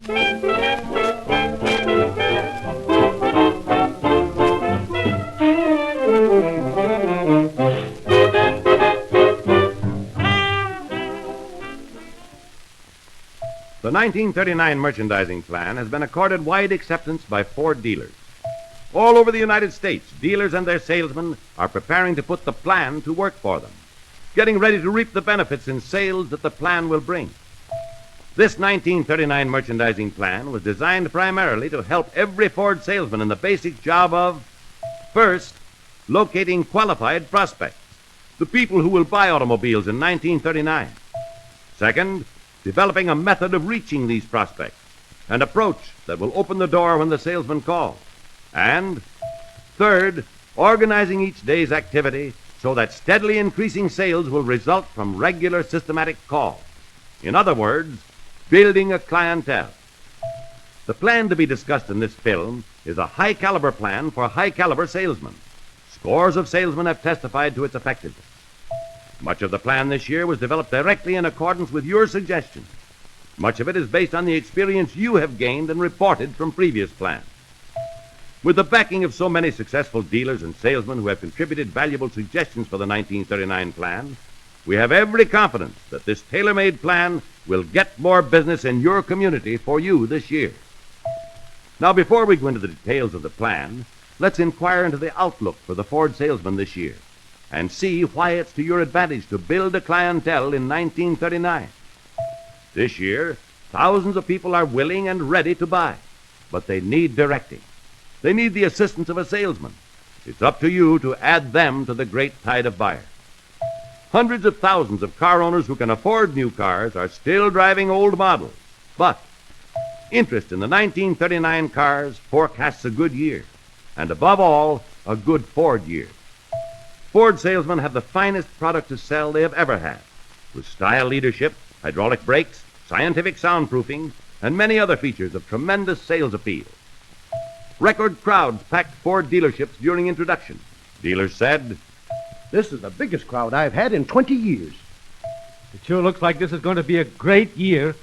The 1939 merchandising plan has been accorded wide acceptance by Ford dealers. All over the United States, dealers and their salesmen are preparing to put the plan to work for them, getting ready to reap the benefits in sales that the plan will bring. This 1939 merchandising plan was designed primarily to help every Ford salesman in the basic job of, first, locating qualified prospects, the people who will buy automobiles in 1939. Second, developing a method of reaching these prospects, an approach that will open the door when the salesman calls. And third, organizing each day's activity so that steadily increasing sales will result from regular systematic calls. In other words, building a clientele. The plan to be discussed in this film is a high-caliber plan for high-caliber salesmen. Scores of salesmen have testified to its effectiveness. Much of the plan this year was developed directly in accordance with your suggestions. Much of it is based on the experience you have gained and reported from previous plans. With the backing of so many successful dealers and salesmen who have contributed valuable suggestions for the 1939 plan, we have every confidence that this tailor-made plan will get more business in your community for you this year. Now, before we go into the details of the plan, let's inquire into the outlook for the Ford salesman this year and see why it's to your advantage to build a clientele in 1939. This year, thousands of people are willing and ready to buy, but they need directing. They need the assistance of a salesman. It's up to you to add them to the great tide of buyers. Hundreds of thousands of car owners who can afford new cars are still driving old models, but interest in the 1939 cars forecasts a good year, and above all, a good Ford year. Ford salesmen have the finest product to sell they have ever had, with style leadership, hydraulic brakes, scientific soundproofing, and many other features of tremendous sales appeal. Record crowds packed Ford dealerships during introduction. Dealers said, "This is the biggest crowd I've had in 20 years. It sure looks like this is going to be a great year."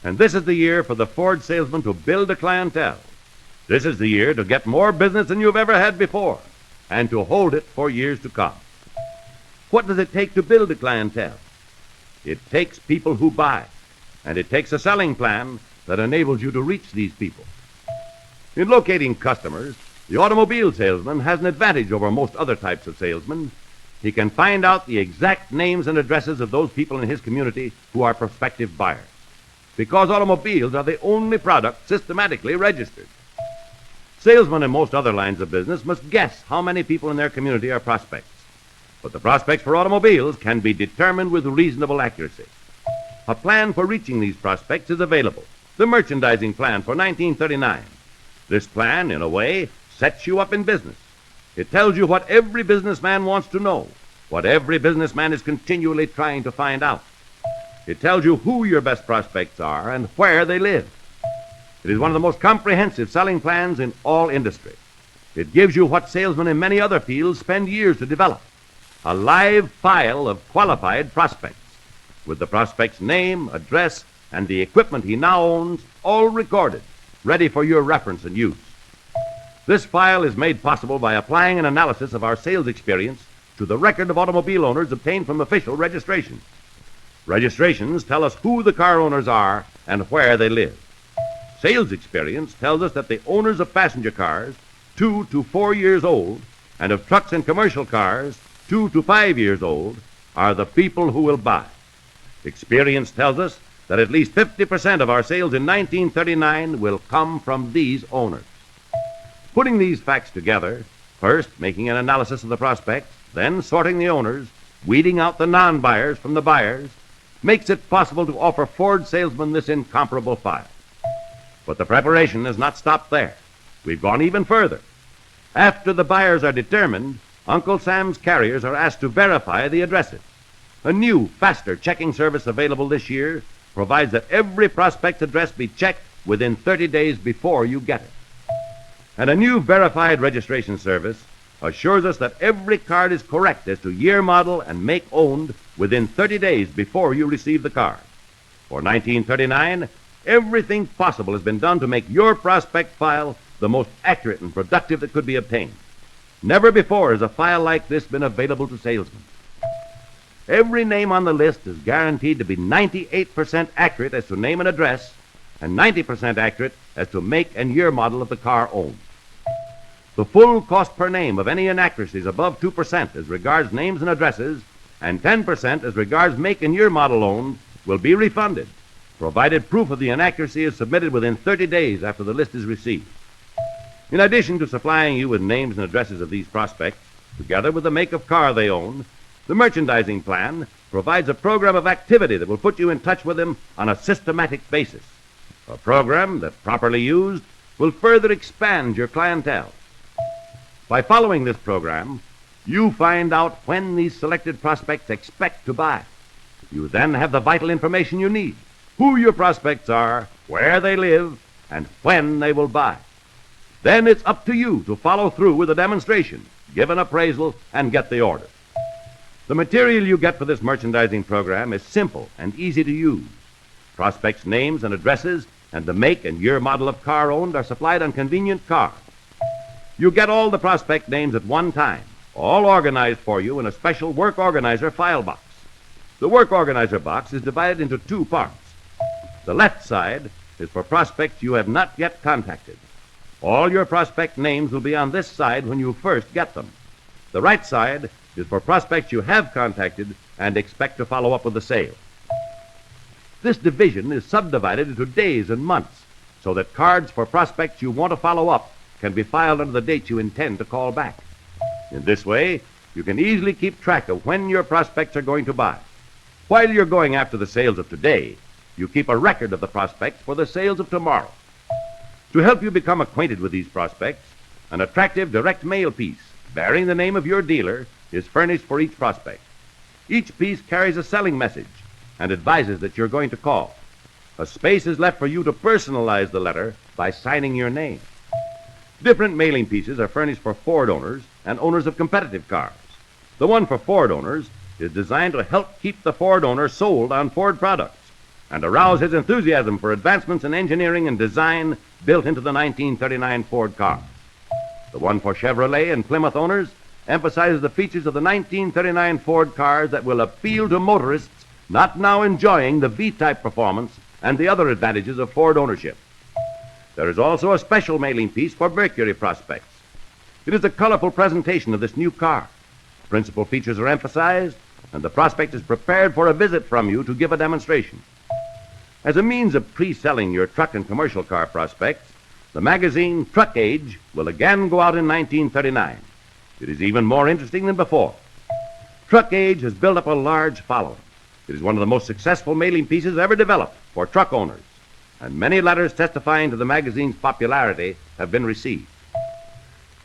And this is the year for the Ford salesman to build a clientele. This is the year to get more business than you've ever had before, and to hold it for years to come. What does it take to build a clientele? It takes people who buy, and it takes a selling plan that enables you to reach these people. In locating customers, the automobile salesman has an advantage over most other types of salesmen. He can find out the exact names and addresses of those people in his community who are prospective buyers, because automobiles are the only product systematically registered. Salesmen in most other lines of business must guess how many people in their community are prospects, but the prospects for automobiles can be determined with reasonable accuracy. A plan for reaching these prospects is available, the merchandising plan for 1939. This plan, in a way, sets you up in business. It tells you what every businessman wants to know, what every businessman is continually trying to find out. It tells you who your best prospects are and where they live. It is one of the most comprehensive selling plans in all industry. It gives you what salesmen in many other fields spend years to develop, a live file of qualified prospects, with the prospect's name, address, and the equipment he now owns all recorded, ready for your reference and use. This file is made possible by applying an analysis of our sales experience to the record of automobile owners obtained from official registrations. Registrations tell us who the car owners are and where they live. Sales experience tells us that the owners of passenger cars, 2 to 4 years old, and of trucks and commercial cars, 2 to 5 years old, are the people who will buy. Experience tells us that at least 50% of our sales in 1939 will come from these owners. Putting these facts together, first making an analysis of the prospects, then sorting the owners, weeding out the non-buyers from the buyers, makes it possible to offer Ford salesmen this incomparable file. But the preparation has not stopped there. We've gone even further. After the buyers are determined, Uncle Sam's carriers are asked to verify the addresses. A new, faster checking service available this year provides that every prospect's address be checked within 30 days before you get it. And a new verified registration service assures us that every card is correct as to year, model, and make owned within 30 days before you receive the card. For 1939, Everything possible has been done to make your prospect file the most accurate and productive that could be obtained. Never before has a file like this been available to salesmen. Every name on the list is guaranteed to be 98% accurate as to name and address, and 90% accurate as to make and year model of the car owned. The full cost per name of any inaccuracies above 2% as regards names and addresses, and 10% as regards make and year model owned, will be refunded, provided proof of the inaccuracy is submitted within 30 days after the list is received. In addition to supplying you with names and addresses of these prospects, together with the make of car they own, the merchandising plan provides a program of activity that will put you in touch with them on a systematic basis. A program that, properly used, will further expand your clientele. By following this program, you find out when these selected prospects expect to buy. You then have the vital information you need: who your prospects are, where they live, and when they will buy. Then it's up to you to follow through with the demonstration, give an appraisal, and get the order. The material you get for this merchandising program is simple and easy to use. Prospects' names and addresses and the make and year model of car owned are supplied on convenient cards. You get all the prospect names at one time, all organized for you in a special Work Organizer file box. The Work Organizer box is divided into two parts. The left side is for prospects you have not yet contacted. All your prospect names will be on this side when you first get them. The right side is for prospects you have contacted and expect to follow up with a sale. This division is subdivided into days and months so that cards for prospects you want to follow up can be filed under the date you intend to call back. In this way, you can easily keep track of when your prospects are going to buy. While you're going after the sales of today, you keep a record of the prospects for the sales of tomorrow. To help you become acquainted with these prospects, an attractive direct mail piece bearing the name of your dealer is furnished for each prospect. Each piece carries a selling message and advises that you're going to call. A space is left for you to personalize the letter by signing your name. Different mailing pieces are furnished for Ford owners and owners of competitive cars. The one for Ford owners is designed to help keep the Ford owner sold on Ford products and arouse his enthusiasm for advancements in engineering and design built into the 1939 Ford car. The one for Chevrolet and Plymouth owners emphasizes the features of the 1939 Ford cars that will appeal to motorists not now enjoying the V-type performance and the other advantages of Ford ownership. There is also a special mailing piece for Mercury prospects. It is a colorful presentation of this new car. Principal features are emphasized, and the prospect is prepared for a visit from you to give a demonstration. As a means of pre-selling your truck and commercial car prospects, the magazine Truck Age will again go out in 1939. It is even more interesting than before. Truck Age has built up a large following. It is one of the most successful mailing pieces ever developed for truck owners, and many letters testifying to the magazine's popularity have been received.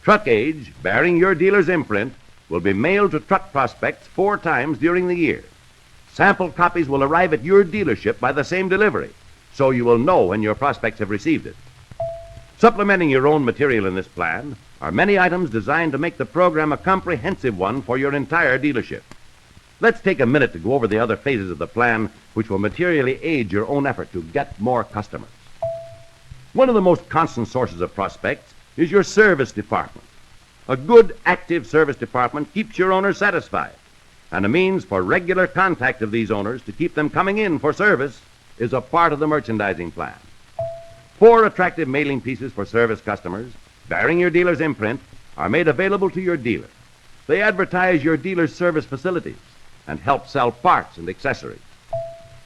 Truck Age, bearing your dealer's imprint, will be mailed to truck prospects 4 times during the year. Sample copies will arrive at your dealership by the same delivery, so you will know when your prospects have received it. Supplementing your own material in this plan are many items designed to make the program a comprehensive one for your entire dealership. Let's take a minute to go over the other phases of the plan which will materially aid your own effort to get more customers. One of the most constant sources of prospects is your service department. A good, active service department keeps your owners satisfied, and a means for regular contact of these owners to keep them coming in for service is a part of the merchandising plan. 4 attractive mailing pieces for service customers, bearing your dealer's imprint, are made available to your dealer. They advertise your dealer's service facilities and help sell parts and accessories.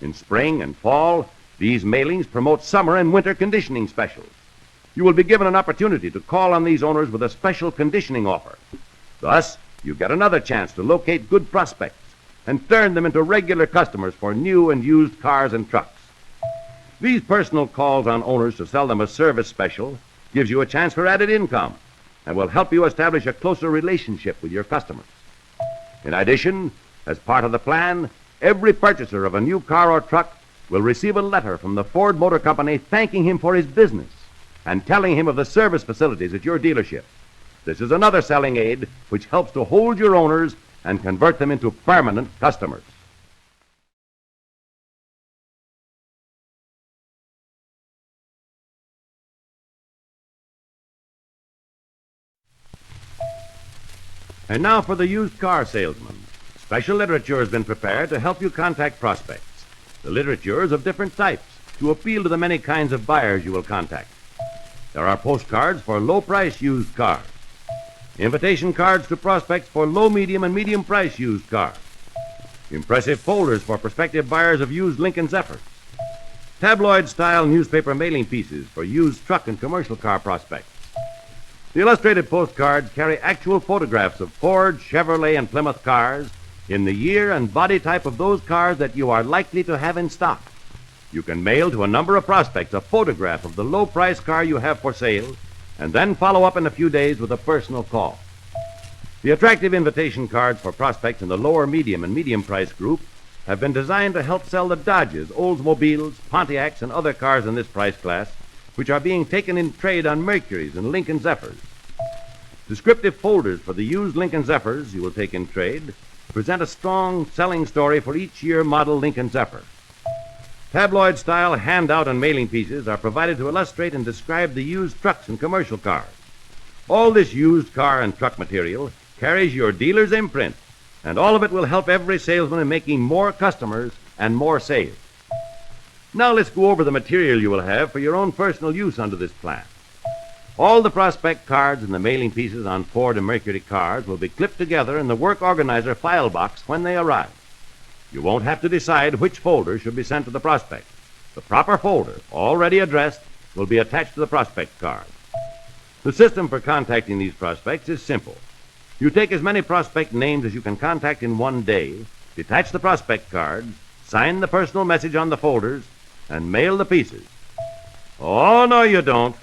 In spring and fall, these mailings promote summer and winter conditioning specials. You will be given an opportunity to call on these owners with a special conditioning offer. Thus, you get another chance to locate good prospects and turn them into regular customers for new and used cars and trucks. These personal calls on owners to sell them a service special gives you a chance for added income and will help you establish a closer relationship with your customers. In addition, as part of the plan, every purchaser of a new car or truck will receive a letter from the Ford Motor Company thanking him for his business and telling him of the service facilities at your dealership. This is another selling aid which helps to hold your owners and convert them into permanent customers. And now for the used car salesman. Special literature has been prepared to help you contact prospects. The literature is of different types to appeal to the many kinds of buyers you will contact. There are postcards for low-price used cars, invitation cards to prospects for low, medium, and medium-price used cars, impressive folders for prospective buyers of used Lincoln Zephyrs, tabloid-style newspaper mailing pieces for used truck and commercial car prospects. The illustrated postcards carry actual photographs of Ford, Chevrolet, and Plymouth cars in the year and body type of those cars that you are likely to have in stock. You can mail to a number of prospects a photograph of the low-price car you have for sale and then follow up in a few days with a personal call. The attractive invitation cards for prospects in the lower, medium, and medium-price group have been designed to help sell the Dodges, Oldsmobiles, Pontiacs, and other cars in this price class, which are being taken in trade on Mercurys and Lincoln Zephyrs. Descriptive folders for the used Lincoln Zephyrs you will take in trade present a strong selling story for each year model Lincoln Zephyr. Tabloid-style handout and mailing pieces are provided to illustrate and describe the used trucks and commercial cars. All this used car and truck material carries your dealer's imprint, and all of it will help every salesman in making more customers and more sales. Now let's go over the material you will have for your own personal use under this plan. All the prospect cards and the mailing pieces on Ford and Mercury cars will be clipped together in the work organizer file box when they arrive. You won't have to decide which folder should be sent to the prospect. The proper folder, already addressed, will be attached to the prospect card. The system for contacting these prospects is simple. You take as many prospect names as you can contact in one day, detach the prospect cards, sign the personal message on the folders, and mail the pieces. Oh, no, you don't.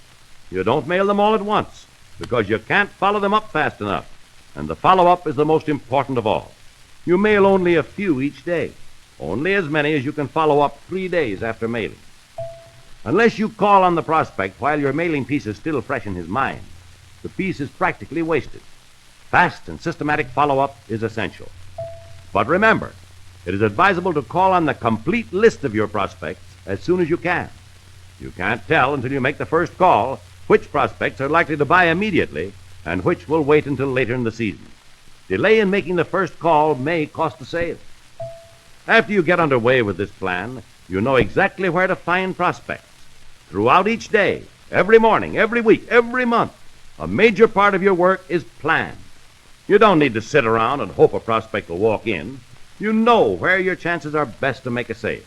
You don't mail them all at once, because you can't follow them up fast enough, and the follow-up is the most important of all. You mail only a few each day, only as many as you can follow up 3 days after mailing. Unless you call on the prospect while your mailing piece is still fresh in his mind, the piece is practically wasted. Fast and systematic follow-up is essential. But remember, it is advisable to call on the complete list of your prospects as soon as you can. You can't tell until you make the first call which prospects are likely to buy immediately and which will wait until later in the season. Delay in making the first call may cost a sale. After you get underway with this plan, you know exactly where to find prospects. Throughout each day, every morning, every week, every month, a major part of your work is planned. You don't need to sit around and hope a prospect will walk in. You know where your chances are best to make a sale.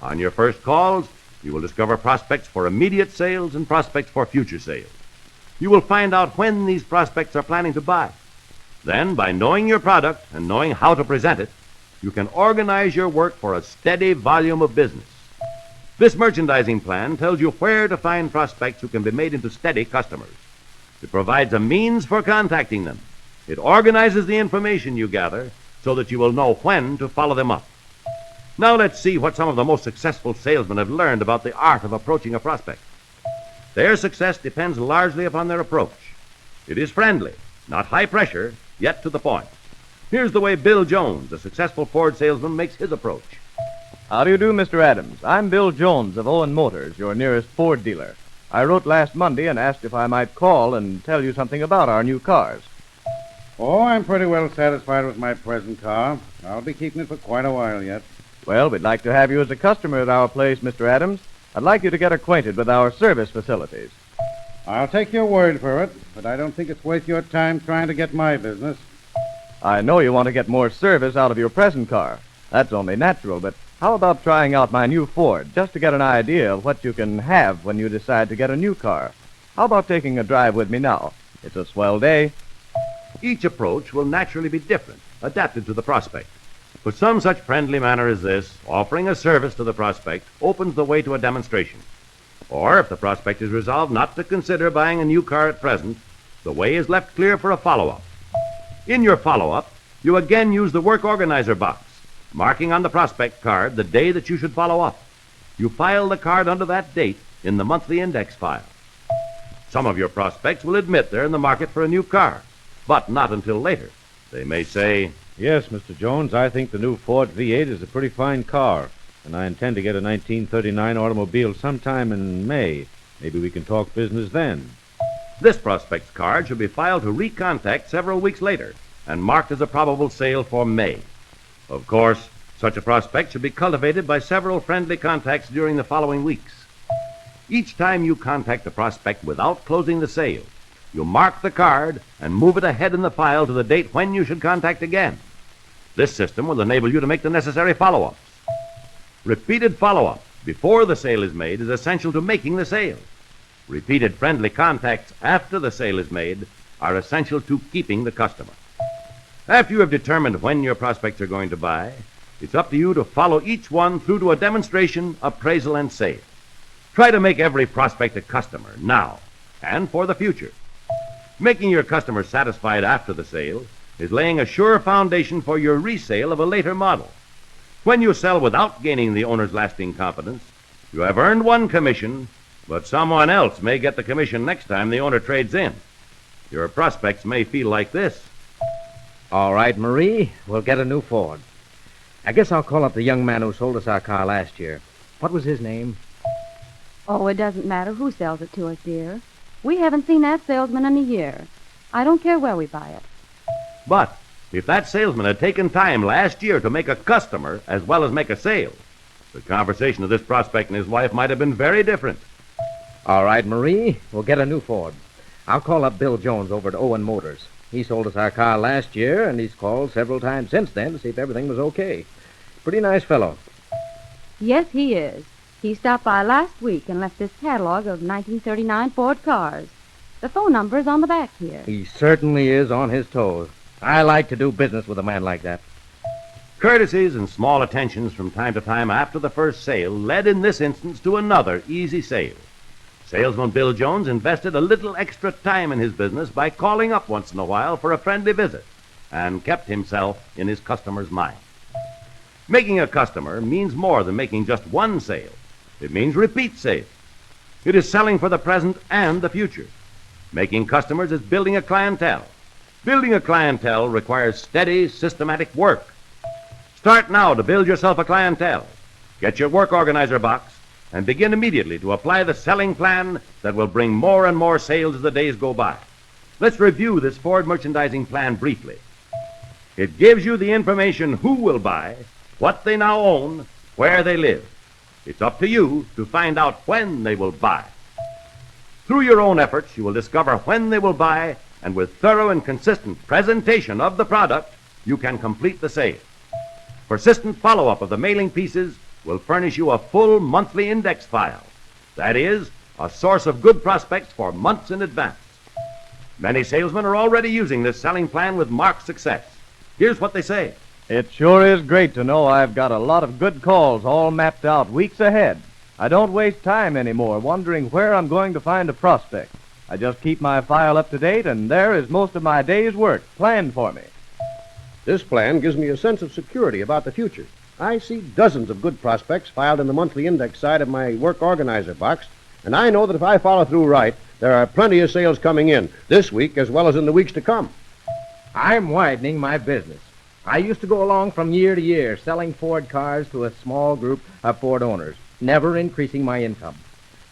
On your first calls, you will discover prospects for immediate sales and prospects for future sales. You will find out when these prospects are planning to buy. Then, by knowing your product and knowing how to present it, you can organize your work for a steady volume of business. This merchandising plan tells you where to find prospects who can be made into steady customers. It provides a means for contacting them. It organizes the information you gather so that you will know when to follow them up. Now let's see what some of the most successful salesmen have learned about the art of approaching a prospect. Their success depends largely upon their approach. It is friendly, not high pressure, yet to the point. Here's the way Bill Jones, a successful Ford salesman, makes his approach. How do you do, Mr. Adams? I'm Bill Jones of Owen Motors, your nearest Ford dealer. I wrote last Monday and asked if I might call and tell you something about our new cars. Oh, I'm pretty well satisfied with my present car. I'll be keeping it for quite a while yet. Well, we'd like to have you as a customer at our place, Mr. Adams. I'd like you to get acquainted with our service facilities. I'll take your word for it, but I don't think it's worth your time trying to get my business. I know you want to get more service out of your present car. That's only natural, but how about trying out my new Ford, just to get an idea of what you can have when you decide to get a new car? How about taking a drive with me now? It's a swell day. Each approach will naturally be different, adapted to the prospect. But some such friendly manner as this, offering a service to the prospect, opens the way to a demonstration. Or, if the prospect is resolved not to consider buying a new car at present, the way is left clear for a follow-up. In your follow-up, you again use the work organizer box, marking on the prospect card the day that you should follow up. You file the card under that date in the monthly index file. Some of your prospects will admit they're in the market for a new car, but not until later. They may say, Yes, Mr. Jones, I think the new Ford V8 is a pretty fine car, and I intend to get a 1939 automobile sometime in May. Maybe we can talk business then. This prospect's card should be filed to recontact several weeks later, and marked as a probable sale for May. Of course, such a prospect should be cultivated by several friendly contacts during the following weeks. Each time you contact the prospect without closing the sale, you mark the card and move it ahead in the file to the date when you should contact again. This system will enable you to make the necessary follow-ups. Repeated follow-up before the sale is made is essential to making the sale. Repeated friendly contacts after the sale is made are essential to keeping the customer. After you have determined when your prospects are going to buy, it's up to you to follow each one through to a demonstration, appraisal, and sale. Try to make every prospect a customer now and for the future. Making your customer satisfied after the sale is laying a sure foundation for your resale of a later model. When you sell without gaining the owner's lasting confidence, you have earned one commission, but someone else may get the commission next time the owner trades in. Your prospects may feel like this. All right, Marie, we'll get a new Ford. I guess I'll call up the young man who sold us our car last year. What was his name? Oh, it doesn't matter who sells it to us, dear. We haven't seen that salesman in a year. I don't care where we buy it. But if that salesman had taken time last year to make a customer as well as make a sale, the conversation of this prospect and his wife might have been very different. All right, Marie, we'll get a new Ford. I'll call up Bill Jones over at Owen Motors. He sold us our car last year, and he's called several times since then to see if everything was okay. Pretty nice fellow. Yes, he is. He stopped by last week and left this catalog of 1939 Ford cars. The phone number is on the back here. He certainly is on his toes. I like to do business with a man like that. Courtesies and small attentions from time to time after the first sale led in this instance to another easy sale. Salesman Bill Jones invested a little extra time in his business by calling up once in a while for a friendly visit and kept himself in his customer's mind. Making a customer means more than making just one sale. It means repeat sales. It is selling for the present and the future. Making customers is building a clientele. Building a clientele requires steady, systematic work. Start now to build yourself a clientele. Get your work organizer box and begin immediately to apply the selling plan that will bring more and more sales as the days go by. Let's review this Ford merchandising plan briefly. It gives you the information who will buy, what they now own, where they live. It's up to you to find out when they will buy. Through your own efforts, you will discover when they will buy, and with thorough and consistent presentation of the product, you can complete the sale. Persistent follow-up of the mailing pieces will furnish you a full monthly index file. That is, a source of good prospects for months in advance. Many salesmen are already using this selling plan with marked success. Here's what they say. It sure is great to know I've got a lot of good calls all mapped out weeks ahead. I don't waste time anymore wondering where I'm going to find a prospect. I just keep my file up to date, and there is most of my day's work planned for me. This plan gives me a sense of security about the future. I see dozens of good prospects filed in the monthly index side of my work organizer box, and I know that if I follow through right, there are plenty of sales coming in this week as well as in the weeks to come. I'm widening my business. I used to go along from year to year selling Ford cars to a small group of Ford owners, never increasing my income.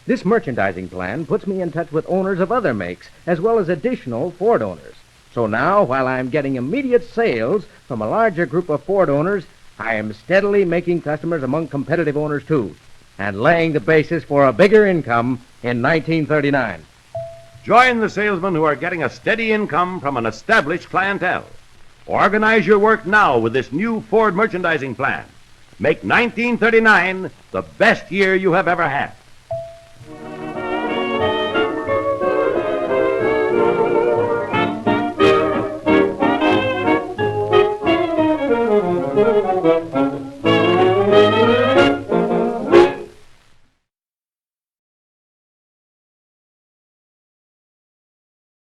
This merchandising plan puts me in touch with owners of other makes as well as additional Ford owners. So now, while I'm getting immediate sales from a larger group of Ford owners, I am steadily making customers among competitive owners too, and laying the basis for a bigger income in 1939. Join the salesmen who are getting a steady income from an established clientele. Organize your work now with this new Ford merchandising plan. Make 1939 the best year you have ever had.